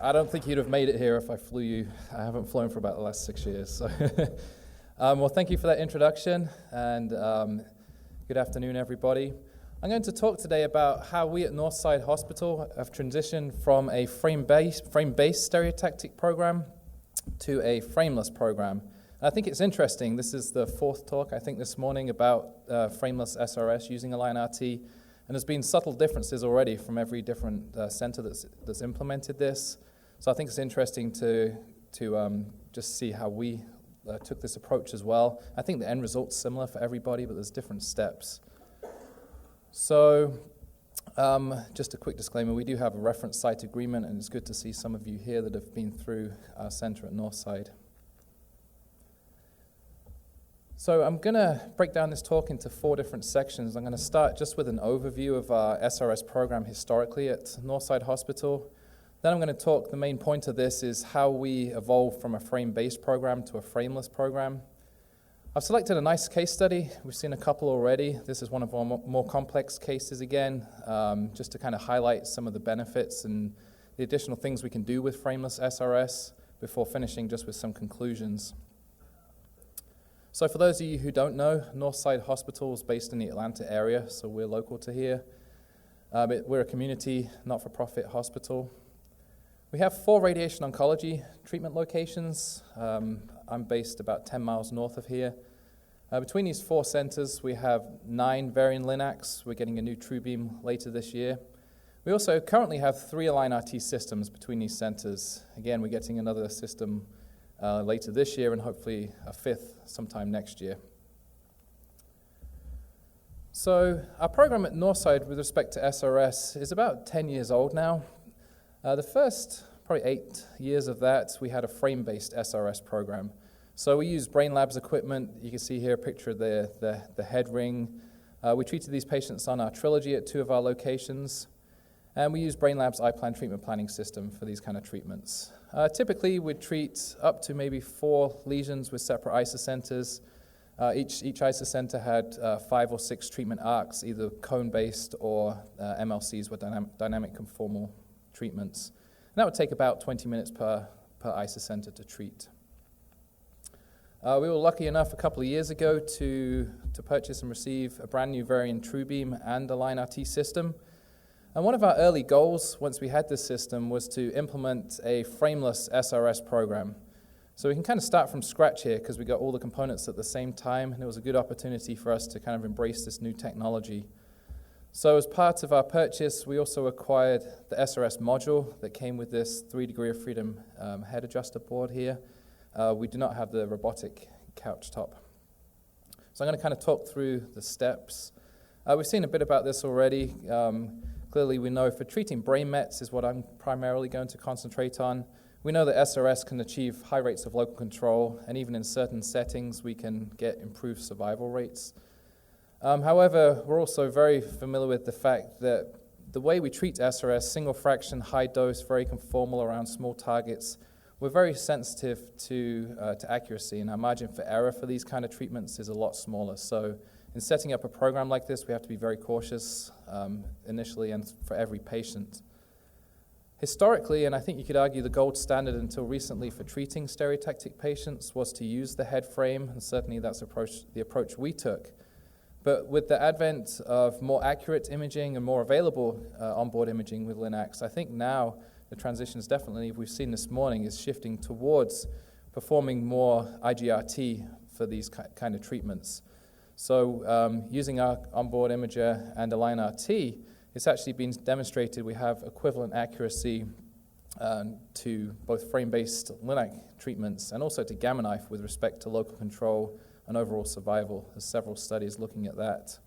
I don't think you'd have made it here if I flew you. I haven't flown for about the last 6 years. So, well, thank you for that introduction, and good afternoon, everybody. I'm going to talk today about how we at Northside Hospital have transitioned from a frame-based stereotactic program to a frameless program. I think it's interesting. This is the fourth talk, I think, this morning about frameless SRS using Align RT. And there's been subtle differences already from every different center that's implemented this. So I think it's interesting to just see how we took this approach as well. I think the end result's similar for everybody, but there's different steps. So just a quick disclaimer, we do have a reference site agreement, and it's good to see some of you here that have been through our center at Northside. So I'm going to break down this talk into 4 different sections. I'm going to start just with an overview of our SRS program historically at Northside Hospital. Then I'm going to talk, the main point of this is how we evolved from a frame-based program to a frameless program. I've selected a nice case study. We've seen a couple already. This is one of our more complex cases again, just to kind of highlight some of the benefits and the additional things we can do with frameless SRS before finishing just with some conclusions. So for those of you who don't know, Northside Hospital is based in the Atlanta area, so we're local to here. We're a community, not-for-profit hospital. We have 4 radiation oncology treatment locations. I'm based about 10 miles north of here. Between these 4 centers, we have 9 Varian Linacs. We're getting a new TrueBeam later this year. We also currently have 3 Align RT systems between these centers. Again, we're getting another system later this year and hopefully a 5th sometime next year. So our program at Northside with respect to SRS is about 10 years old now. The first probably 8 years of that, we had a frame-based SRS program. So we used Brain Labs equipment. You can see here a picture of the head ring. We treated these patients on our Trilogy at 2 of our locations. And we use Brain Labs iPlan treatment planning system for these kind of treatments. Typically, we'd treat up to maybe 4 lesions with separate isocenters. Each isocenter had 5 or 6 treatment arcs, either cone-based or MLCs with dynamic conformal treatments. And that would take about 20 minutes per isocenter to treat. We were lucky enough a couple of years ago to purchase and receive a brand new Varian TrueBeam and Align RT system. And one of our early goals, once we had this system, was to implement a frameless SRS program. So we can kind of start from scratch here because we got all the components at the same time, and it was a good opportunity for us to kind of embrace this new technology. So as part of our purchase, we also acquired the SRS module that came with this 3 degree of freedom head adjuster board here. We do not have the robotic couch top. So I'm going to kind of talk through the steps. We've seen a bit about this already. Clearly, we know for treating brain mets is what I'm primarily going to concentrate on. We know that SRS can achieve high rates of local control, and even in certain settings, we can get improved survival rates. However, we're also very familiar with the fact that the way we treat SRS, single fraction, high dose, very conformal around small targets, we're very sensitive to accuracy, and our margin for error for these kind of treatments is a lot smaller. So in setting up a program like this, we have to be very cautious initially and for every patient. Historically, and I think you could argue the gold standard until recently for treating stereotactic patients was to use the head frame, and certainly that's the approach we took. But with the advent of more accurate imaging and more available onboard imaging with Linacs, I think now the transition is definitely, we've seen this morning, is shifting towards performing more IGRT for these kind of treatments. So using our onboard imager and Align RT, it's actually been demonstrated we have equivalent accuracy to both frame-based Linac treatments and also to Gamma Knife with respect to local control and overall survival. There's several studies looking at that.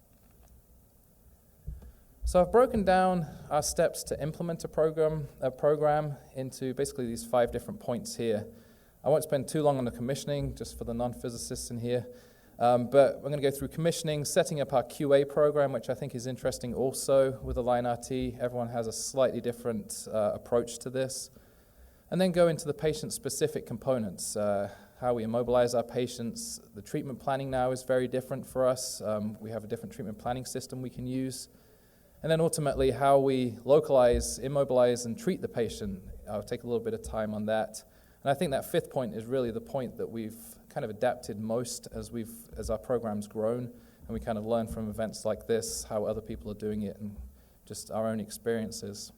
So I've broken down our steps to implement a program into basically these 5 different points here. I won't spend too long on the commissioning, just for the non-physicists in here. But we're going to go through commissioning, setting up our QA program, which I think is interesting also with Align RT. Everyone has a slightly different approach to this. And then go into the patient-specific components, how we immobilize our patients. The treatment planning now is very different for us. We have a different treatment planning system we can use. And then ultimately how we localize, immobilize, and treat the patient I'll take a little bit of time on that. And I think that fifth point is really the point that we've kind of adapted most as our program's grown, and we kind of learn from events like this how other people are doing it and just our own experiences.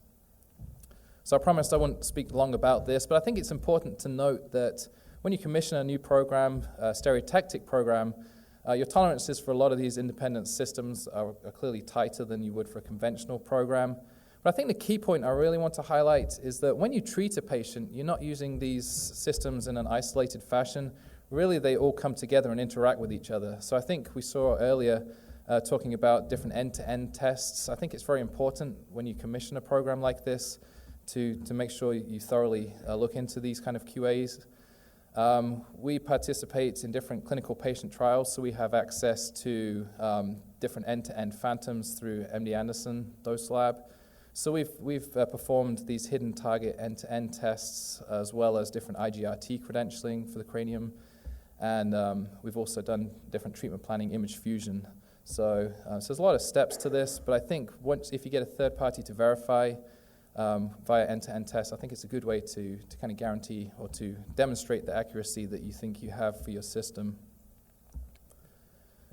So I promised I wouldn't speak long about this, but I think it's important to note that when you commission a new program, a stereotactic program, your tolerances for a lot of these independent systems are clearly tighter than you would for a conventional program. But I think the key point I really want to highlight is that when you treat a patient, you're not using these systems in an isolated fashion. Really, they all come together and interact with each other. So I think we saw earlier talking about different end-to-end tests. I think it's very important when you commission a program like this to make sure you thoroughly look into these kind of QAs. We participate in different clinical patient trials, so we have access to different end-to-end phantoms through MD Anderson Dose Lab. So we've performed these hidden target end-to-end tests as well as different IGRT credentialing for the cranium, and we've also done different treatment planning, image fusion. So there's a lot of steps to this, but I think if you get a third party to verify via end-to-end tests, I think it's a good way to kind of guarantee or to demonstrate the accuracy that you think you have for your system.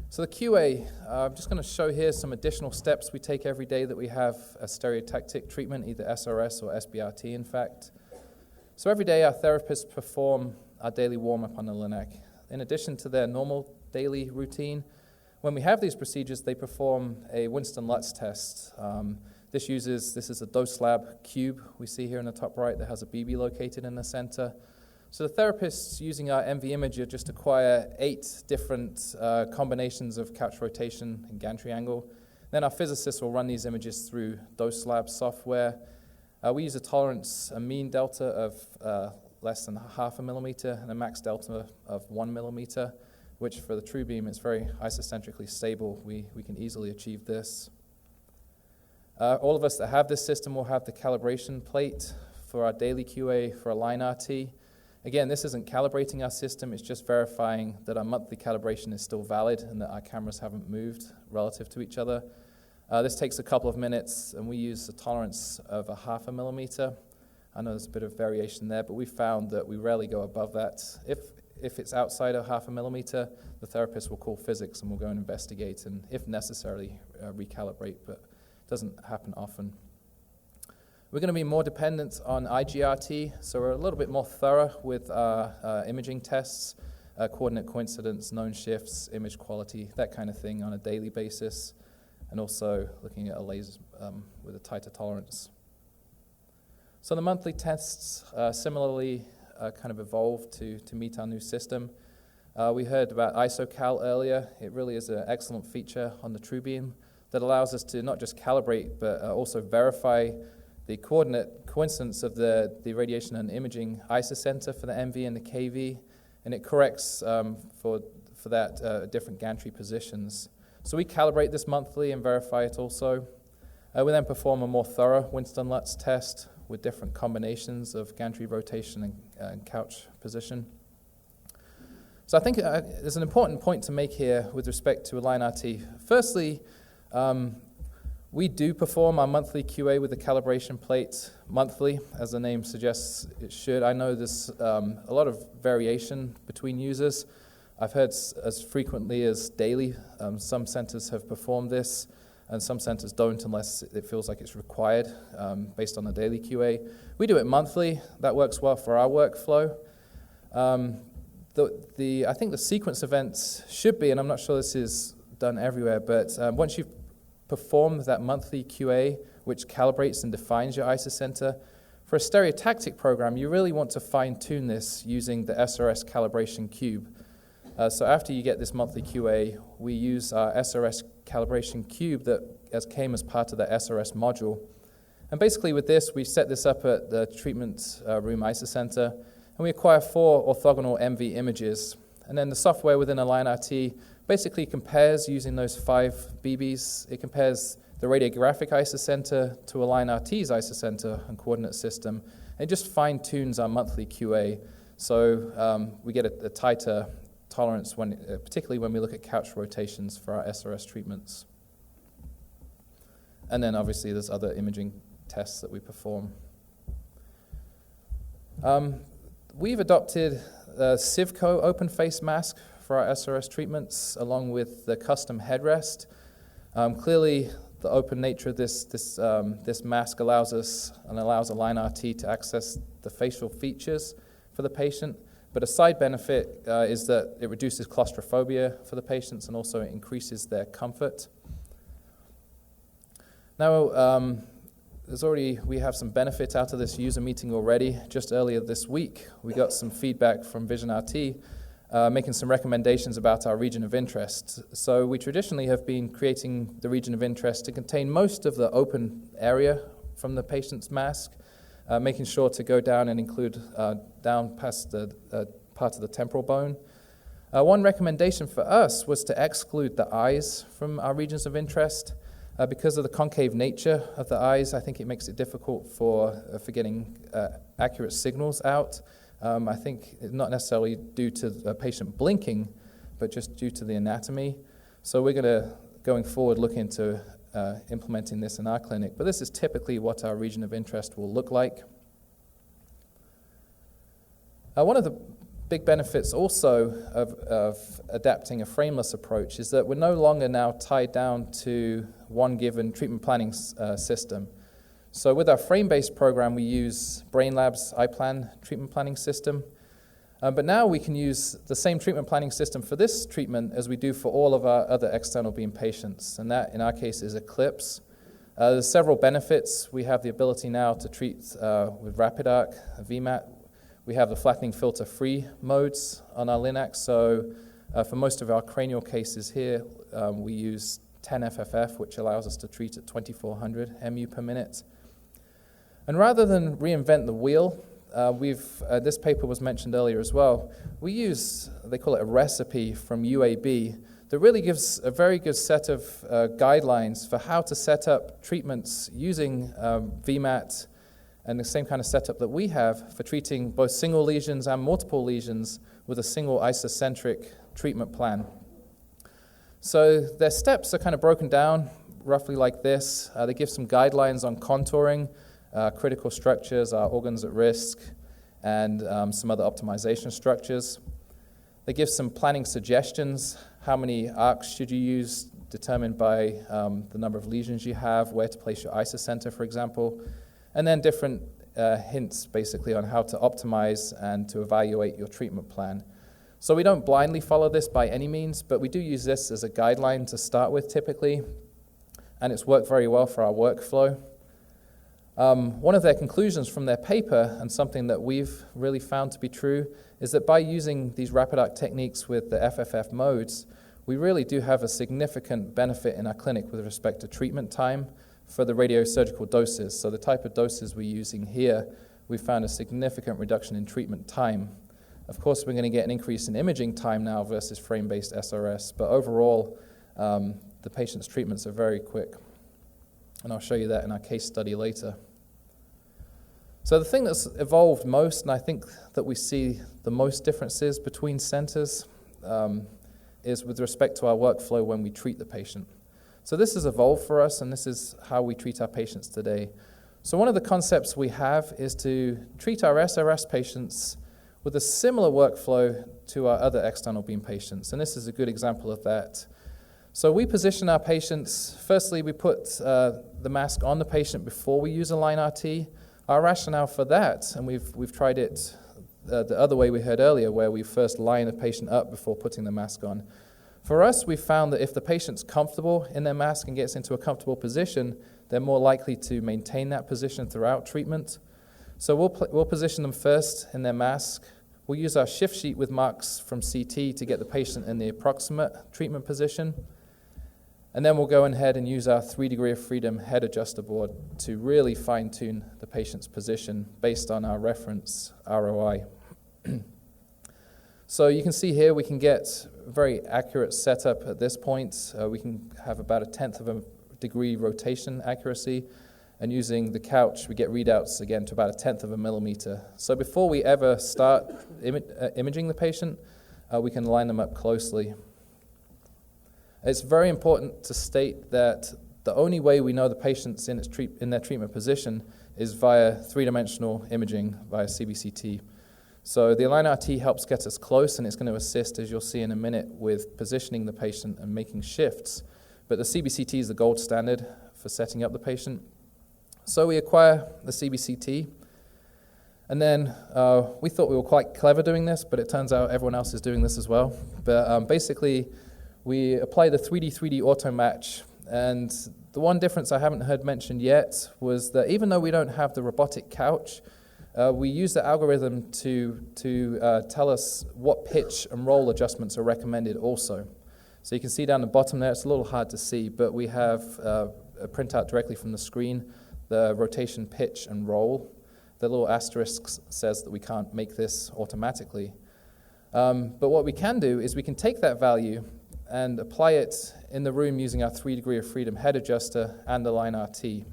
So the QA, I'm just going to show here some additional steps we take every day that we have a stereotactic treatment, either SRS or SBRT, in fact. So every day our therapists perform our daily warm-up on the Linac. In addition to their normal daily routine, when we have these procedures, they perform a Winston-Lutz test. This is a dose lab cube we see here in the top right that has a BB located in the center. So the therapists using our MV imager just acquire 8 different combinations of couch rotation and gantry angle. Then our physicists will run these images through dose lab software. We use a mean delta of less than half a millimeter and a max delta of 1 millimeter, which for the true beam is very isocentrically stable. We can easily achieve this. All of us that have this system will have the calibration plate for our daily QA for a line RT. Again, this isn't calibrating our system, it's just verifying that our monthly calibration is still valid and that our cameras haven't moved relative to each other. This takes a couple of minutes, and we use a tolerance of a half a millimeter. I know there's a bit of variation there, but we found that we rarely go above that. If it's outside of half a millimeter, the therapist will call physics and we'll go and investigate and, if necessary, recalibrate, but it doesn't happen often. We're going to be more dependent on IGRT, so we're a little bit more thorough with our imaging tests, coordinate coincidence, known shifts, image quality, that kind of thing on a daily basis, and also looking at a laser with a tighter tolerance. So the monthly tests similarly kind of evolved to meet our new system. We heard about IsoCal earlier. It really is an excellent feature on the TrueBeam that allows us to not just calibrate, but also verify the coordinate coincidence of the radiation and imaging isocenter for the MV and the KV, and it corrects for that different gantry positions. So we calibrate this monthly and verify it also. We then perform a more thorough Winston-Lutz test with different combinations of gantry rotation and couch position. So I think there's an important point to make here with respect to a line RT. Firstly, we do perform our monthly QA with the calibration plate monthly, as the name suggests it should. I know there's a lot of variation between users. I've heard as frequently as daily. Some centers have performed this, and some centers don't unless it feels like it's required based on the daily QA. We do it monthly. That works well for our workflow. I think the sequence events should be, and I'm not sure this is done everywhere, but once you've performed that monthly QA, which calibrates and defines your isocenter, for a stereotactic program, you really want to fine-tune this using the SRS calibration cube. So after you get this monthly QA, we use our SRS calibration cube that came as part of the SRS module. And basically with this, we set this up at the treatment room isocenter, and we acquire 4 orthogonal MV images. And then the software within a line RT basically compares using those 5 BBs. It compares the radiographic isocenter to a line RT's isocenter and coordinate system. And it just fine-tunes our monthly QA. So we get a tighter tolerance, particularly when we look at couch rotations for our SRS treatments. And then obviously there's other imaging tests that we perform. We've adopted a Civco open face mask for our SRS treatments, along with the custom headrest. Clearly, the open nature of this mask allows Align RT to access the facial features for the patient. But a side benefit is that it reduces claustrophobia for the patients and also increases their comfort. Now, we have some benefits out of this user meeting already. Just earlier this week, we got some feedback from Vision RT, making some recommendations about our region of interest. So we traditionally have been creating the region of interest to contain most of the open area from the patient's mask, making sure to go down and include down past the part of the temporal bone. One recommendation for us was to exclude the eyes from our regions of interest. Because of the concave nature of the eyes, I think it makes it difficult for getting accurate signals out. I think not necessarily due to the patient blinking, but just due to the anatomy. So we're going to, going forward, look into implementing this in our clinic. But this is typically what our region of interest will look like. One of the big benefits also of adapting a frameless approach is that we're no longer now tied down to one given treatment planning system. So with our frame-based program, we use Brainlab's iPlan treatment planning system. But now we can use the same treatment planning system for this treatment as we do for all of our other external beam patients. And that, in our case, is Eclipse. There's several benefits. We have the ability now to treat with RapidArc, VMAT. We have the flattening filter-free modes on our Linac. So for most of our cranial cases here, we use 10 FFF, which allows us to treat at 2400 MU per minute. And rather than reinvent the wheel, this paper was mentioned earlier as well, we use, they call it a recipe from UAB, that really gives a very good set of guidelines for how to set up treatments using VMAT and the same kind of setup that we have for treating both single lesions and multiple lesions with a single isocentric treatment plan. So their steps are kind of broken down roughly like this. They give some guidelines on contouring, critical structures, our organs at risk, and some other optimization structures. They give some planning suggestions. How many arcs should you use, determined by the number of lesions you have, where to place your isocenter, for example. And then different hints, basically, on how to optimize and to evaluate your treatment plan. So we don't blindly follow this by any means, but we do use this as a guideline to start with, typically. And it's worked very well for our workflow. One of their conclusions from their paper, and something that we've really found to be true, is that by using these RapidArc techniques with the FFF modes, we really do have a significant benefit in our clinic with respect to treatment time for the radiosurgical doses. So the type of doses we're using here, we found a significant reduction in treatment time. Of course, we're going to get an increase in imaging time now versus frame-based SRS, but overall, the patient's treatments are very quick. And I'll show you that in our case study later. So the thing that's evolved most, and I think that we see the most differences between centers, is with respect to our workflow when we treat the patient. So this has evolved for us, and this is how we treat our patients today. So one of the concepts we have is to treat our SRS patients with a similar workflow to our other external beam patients, and this is a good example of that. So we position our patients, firstly we put the mask on the patient before we use Align RT. Our rationale for that, and we've tried it the other way we heard earlier, where we first line the patient up before putting the mask on. For us, we've found that if the patient's comfortable in their mask and gets into a comfortable position, they're more likely to maintain that position throughout treatment. So we'll position them first in their mask. We'll use our shift sheet with marks from CT to get the patient in the approximate treatment position. And then we'll go ahead and use our 3 degree of freedom head adjuster board to really fine-tune the patient's position based on our reference ROI. So you can see here we can get a very accurate setup at this point. We can have about 1/10 of a degree rotation accuracy. And using the couch, we get readouts again to about 1/10 of a millimeter. So before we ever start imaging the patient, we can line them up closely. It's very important to state that the only way we know the patient's in their treatment position is via three-dimensional imaging via CBCT. So the Align RT helps get us close, and it's going to assist, as you'll see in a minute, with positioning the patient and making shifts. But the CBCT is the gold standard for setting up the patient. So we acquire the CBCT, and then we thought we were quite clever doing this, but it turns out everyone else is doing this as well. But basically, we apply the 3D auto match, and the one difference I haven't heard mentioned yet was that even though we don't have the robotic couch, we use the algorithm to tell us what pitch and roll adjustments are recommended also. So you can see down the bottom there, it's a little hard to see, but we have a printout directly from the screen, the rotation, pitch, and roll. The little asterisk says that we can't make this automatically. But what we can do is we can take that value and apply it in the room using our 3 degree of freedom head adjuster and the Align RT.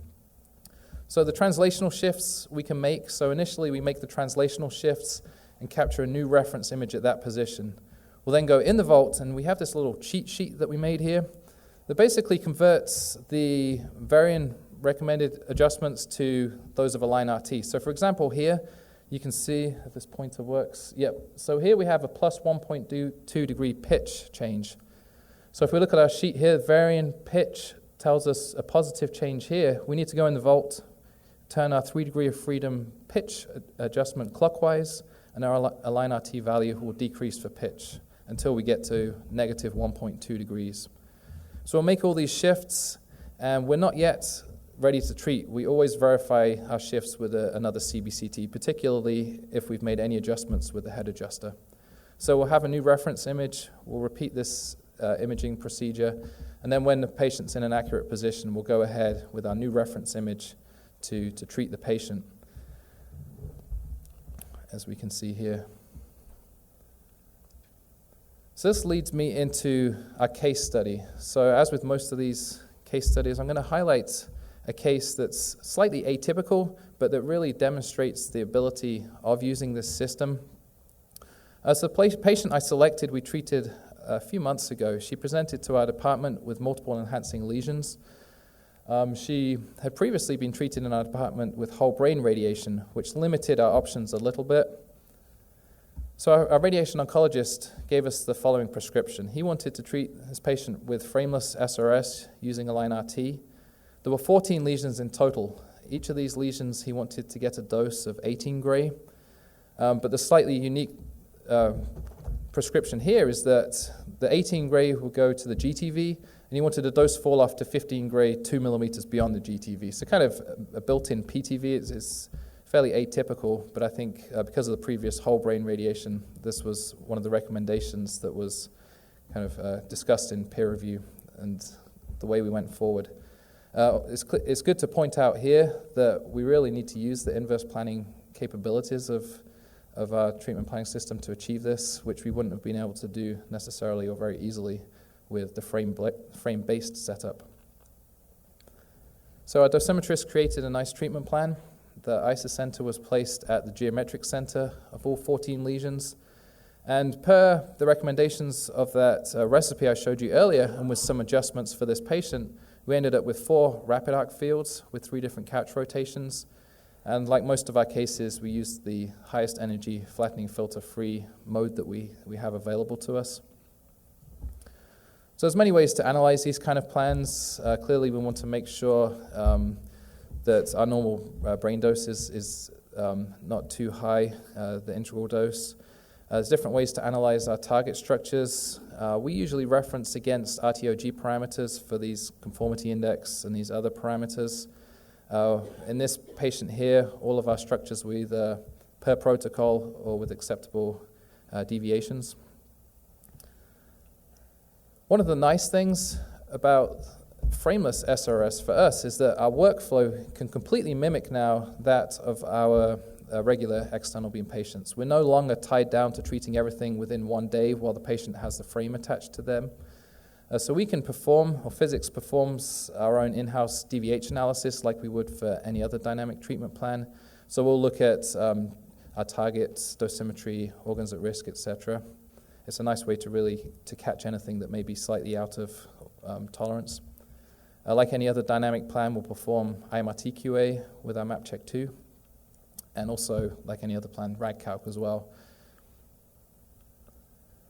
So the translational shifts we can make, so initially we make the translational shifts and capture a new reference image at that position. We'll then go in the vault, and we have this little cheat sheet that we made here that basically converts the varying recommended adjustments to those of Align RT. So for example here, you can see if this pointer works. Yep. So here we have a plus 1.2 degree pitch change. So if we look at our sheet here, varying pitch tells us a positive change here. We need to go in the vault, turn our 3 degree of freedom pitch adjustment clockwise, and our Align RT value will decrease for pitch until we get to negative 1.2 degrees. So we'll make all these shifts, and we're not yet ready to treat. We always verify our shifts with another CBCT, particularly if we've made any adjustments with the head adjuster. So we'll have a new reference image. We'll repeat this imaging procedure, and then when the patient's in an accurate position, we'll go ahead with our new reference image to treat the patient, as we can see here. So this leads me into our case study. So as with most of these case studies, I'm going to highlight a case that's slightly atypical, but that really demonstrates the ability of using this system. So the patient I selected, we treated a few months ago. She presented to our department with multiple enhancing lesions. She had previously been treated in our department with whole brain radiation, which limited our options a little bit. So our radiation oncologist gave us the following prescription. He wanted to treat his patient with Frameless SRS using Align RT. There were 14 lesions in total. Each of these lesions he wanted to get a dose of 18 gray. But the slightly unique prescription here is that the 18 gray will go to the GTV, and he wanted a dose fall off to 15 gray 2 millimeters beyond the GTV. So kind of a built-in PTV is fairly atypical, but I think because of the previous whole brain radiation, this was one of the recommendations that was kind of discussed in peer review and the way we went forward. It's good to point out here that we really need to use the inverse planning capabilities of our treatment planning system to achieve this, which we wouldn't have been able to do necessarily or very easily with the frame-based setup. So our dosimetrist created a nice treatment plan. The ISA center was placed at the geometric center of all 14 lesions. And per the recommendations of that recipe I showed you earlier, and with some adjustments for this patient, we ended up with 4 rapid arc fields with 3 different couch rotations. And like most of our cases, we used the highest energy flattening filter-free mode that we have available to us. So there's many ways to analyze these kind of plans. Clearly, we want to make sure that our normal brain dose is not too high, the integral dose. There's different ways to analyze our target structures. We usually reference against RTOG parameters for these conformity index and these other parameters. In this patient here, all of our structures were either per protocol or with acceptable deviations. One of the nice things about Frameless SRS for us is that our workflow can completely mimic now that of our regular external beam patients. We're no longer tied down to treating everything within one day while the patient has the frame attached to them. So we can perform, or physics performs, our own in-house DVH analysis like we would for any other dynamic treatment plan. So we'll look at our targets, dosimetry, organs at risk, etc. It's a nice way to really catch anything that may be slightly out of tolerance. Like any other dynamic plan, we'll perform IMRT QA with our MapCheck 2, and also, like any other plan, RAG-calc as well.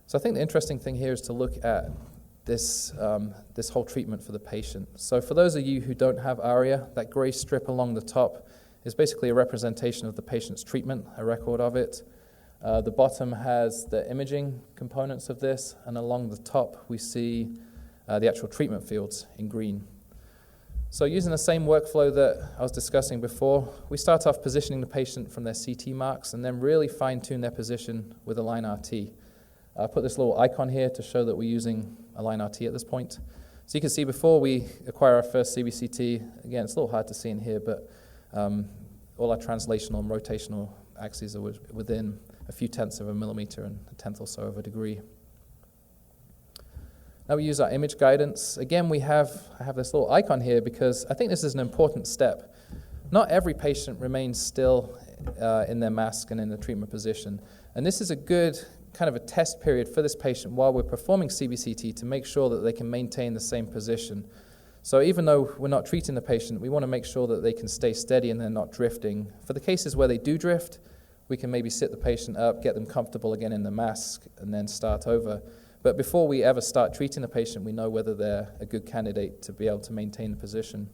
So I think the interesting thing here is to look at this whole treatment for the patient. So for those of you who don't have ARIA, that gray strip along the top is basically a representation of the patient's treatment, a record of it. The bottom has the imaging components of this, and along the top we see the actual treatment fields in green. So using the same workflow that I was discussing before, we start off positioning the patient from their CT marks and then really fine-tune their position with Align RT. I put this little icon here to show that we're using Align RT at this point. So you can see before we acquire our first CBCT, again, it's a little hard to see in here, but all our translational and rotational axes are within a few tenths of a millimeter and a tenth or so of a degree. Now we use our image guidance. Again, I have this little icon here because I think this is an important step. Not every patient remains still in their mask and in the treatment position. And this is a good kind of a test period for this patient while we're performing CBCT to make sure that they can maintain the same position. So even though we're not treating the patient, we want to make sure that they can stay steady and they're not drifting. For the cases where they do drift, we can maybe sit the patient up, get them comfortable again in the mask, and then start over. But before we ever start treating the patient, we know whether they're a good candidate to be able to maintain the position.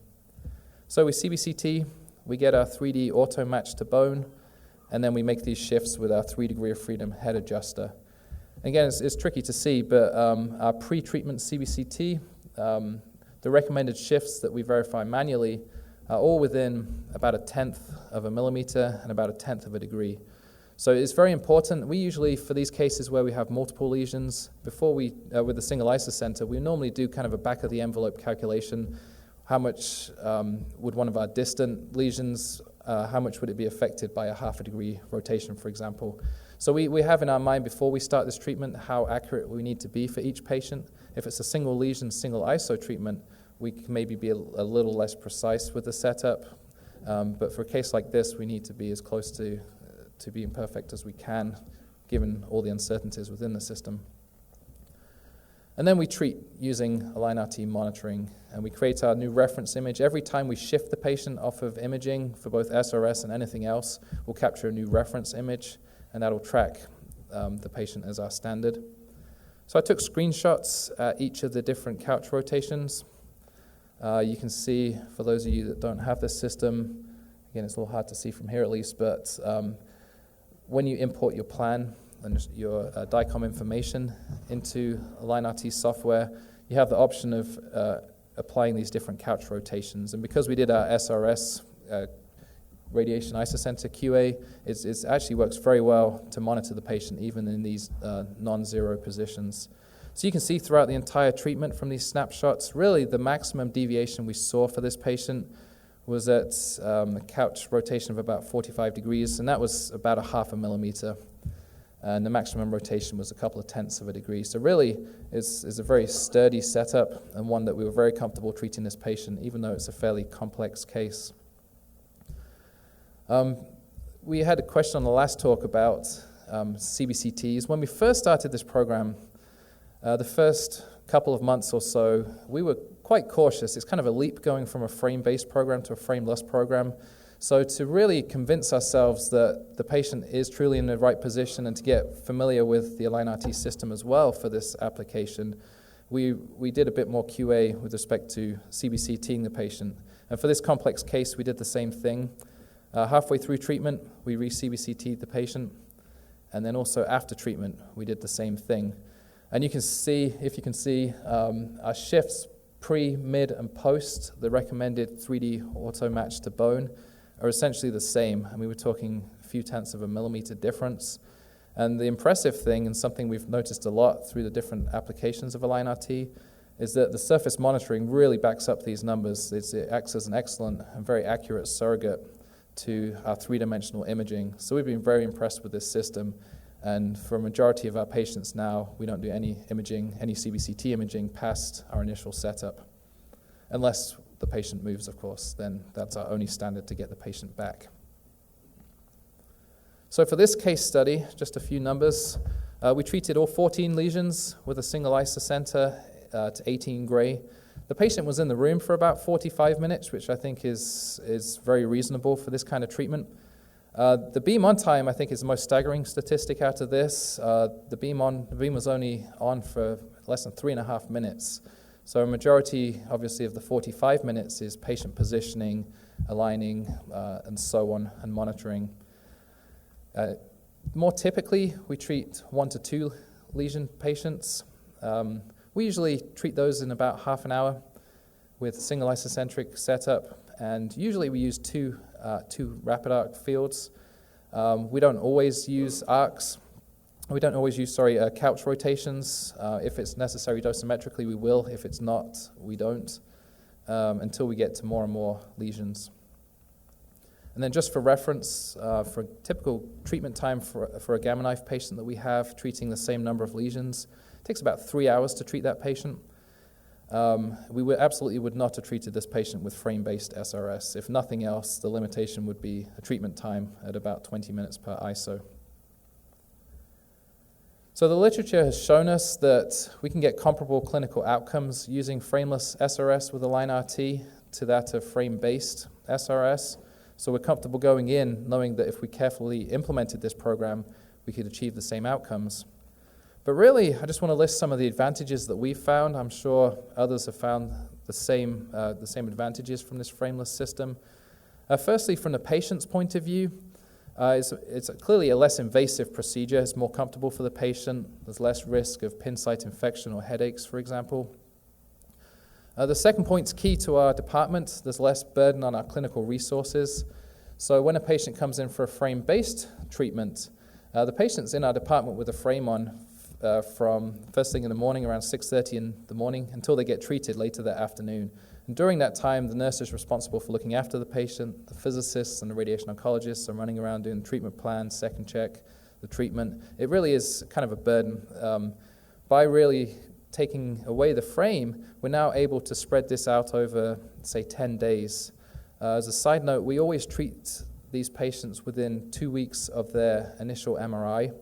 So with CBCT, we get our 3D auto match to bone, and then we make these shifts with our 3 degree of freedom head adjuster. Again, it's tricky to see, but our pre-treatment CBCT, the recommended shifts that we verify manually are all within about a tenth of a millimeter and about a tenth of a degree. So it's very important. We usually, for these cases where we have multiple lesions, before we, with a single isocenter, we normally do kind of a back-of-the-envelope calculation. How much would one of our distant lesions, how much would it be affected by a half a degree rotation, for example? So we have in our mind, before we start this treatment, how accurate we need to be for each patient. If it's a single lesion, single ISO treatment, we can maybe be a little less precise with the setup. But for a case like this, we need to be as close to being perfect as we can, given all the uncertainties within the system. And then we treat using Align RT monitoring, and we create our new reference image. Every time we shift the patient off of imaging for both SRS and anything else, we'll capture a new reference image, and that'll track the patient as our standard. So I took screenshots at each of the different couch rotations. You can see, for those of you that don't have this system, again, it's a little hard to see from here at least, but when you import your plan and your DICOM information into Align RT software, you have the option of applying these different couch rotations. And because we did our SRS radiation isocenter QA, it actually works very well to monitor the patient even in these non-zero positions. So you can see throughout the entire treatment from these snapshots, really the maximum deviation we saw for this patient was at a couch rotation of about 45 degrees, and that was about a half a millimeter. And the maximum rotation was a couple of tenths of a degree. So really, it's a very sturdy setup, and one that we were very comfortable treating this patient, even though it's a fairly complex case. We had a question on the last talk about CBCTs. When we first started this program, the first couple of months or so, we were quite cautious. It's kind of a leap going from a frame-based program to a frameless program. So to really convince ourselves that the patient is truly in the right position and to get familiar with the Align RT system as well for this application, we did a bit more QA with respect to CBCTing the patient. And for this complex case, we did the same thing. Halfway through treatment, we re-CBCT'd the patient. And then also after treatment, we did the same thing. And you can see, if you can see, our shifts pre, mid, and post, the recommended 3D auto match to bone, are essentially the same. And we were talking a few tenths of a millimeter difference. And the impressive thing, and something we've noticed a lot through the different applications of Align RT, is that the surface monitoring really backs up these numbers. It acts as an excellent and very accurate surrogate to our three-dimensional imaging. So we've been very impressed with this system. And for a majority of our patients now, we don't do any imaging, any CBCT imaging past our initial setup. Unless the patient moves, of course, then that's our only standard to get the patient back. So for this case study, just a few numbers. We treated all 14 lesions with a single isocenter to 18 gray. The patient was in the room for about 45 minutes, which I think is very reasonable for this kind of treatment. The beam on time, I think, is the most staggering statistic out of this. The beam was only on for less than 3.5 minutes. So a majority, obviously, of the 45 minutes is patient positioning, aligning, and so on, and monitoring. More typically, we treat 1 to 2 lesion patients. We usually treat those in about half an hour with a single isocentric setup, and usually we use two rapid arc fields. We don't always use arcs. We don't always use, couch rotations. If it's necessary dosimetrically, we will. If it's not, we don't, until we get to more and more lesions. And then just for reference, for typical treatment time for a gamma knife patient that we have treating the same number of lesions, it takes about 3 hours to treat that patient. We absolutely would not have treated this patient with frame-based SRS. If nothing else, the limitation would be a treatment time at about 20 minutes per ISO. So the literature has shown us that we can get comparable clinical outcomes using frameless SRS with Align RT to that of frame-based SRS. So we're comfortable going in knowing that if we carefully implemented this program, we could achieve the same outcomes. But really, I just want to list some of the advantages that we've found. I'm sure others have found the same advantages from this frameless system. Firstly, from the patient's point of view, it's clearly a less invasive procedure. It's more comfortable for the patient. There's less risk of pin site infection or headaches, for example. The second point's key to our department. There's less burden on our clinical resources. So when a patient comes in for a frame-based treatment, the patient's in our department with a frame on from first thing in the morning, around 6:30 in the morning, until they get treated later that afternoon. And during that time, the nurse is responsible for looking after the patient. The physicists and the radiation oncologists are running around doing the treatment plan, second check, the treatment. It really is kind of a burden. By really taking away the frame, we're now able to spread this out over, say, 10 days. As a side note, we always treat these patients within 2 weeks of their initial MRI.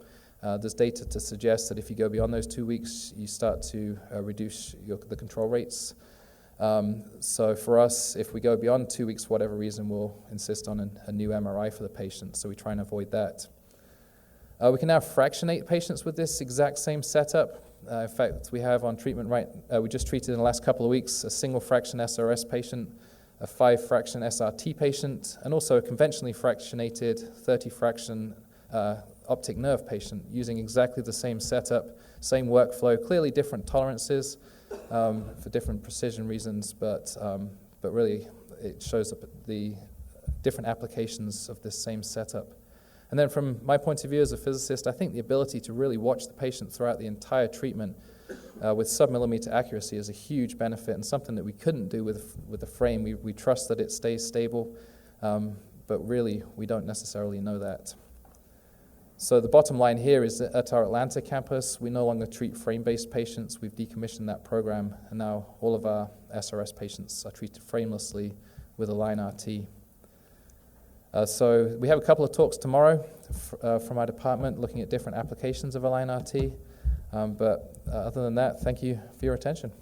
There's data to suggest that if you go beyond those 2 weeks, you start to reduce the control rates. So for us, if we go beyond 2 weeks for whatever reason, we'll insist on a new MRI for the patient, so we try and avoid that. We can now fractionate patients with this exact same setup. In fact, we have on treatment we just treated in the last couple of weeks a single fraction SRS patient, a 5 fraction SRT patient, and also a conventionally fractionated 30 fraction optic nerve patient using exactly the same setup, same workflow, clearly different tolerances for different precision reasons, but really it shows up the different applications of this same setup. And then from my point of view as a physicist, I think the ability to really watch the patient throughout the entire treatment with sub-millimeter accuracy is a huge benefit and something that we couldn't do with the frame. We trust that it stays stable, but really we don't necessarily know that. So the bottom line here is that at our Atlanta campus, we no longer treat frame-based patients. We've decommissioned that program, and now all of our SRS patients are treated framelessly with Align RT. So we have a couple of talks tomorrow from our department looking at different applications of Align RT. But other than that, thank you for your attention.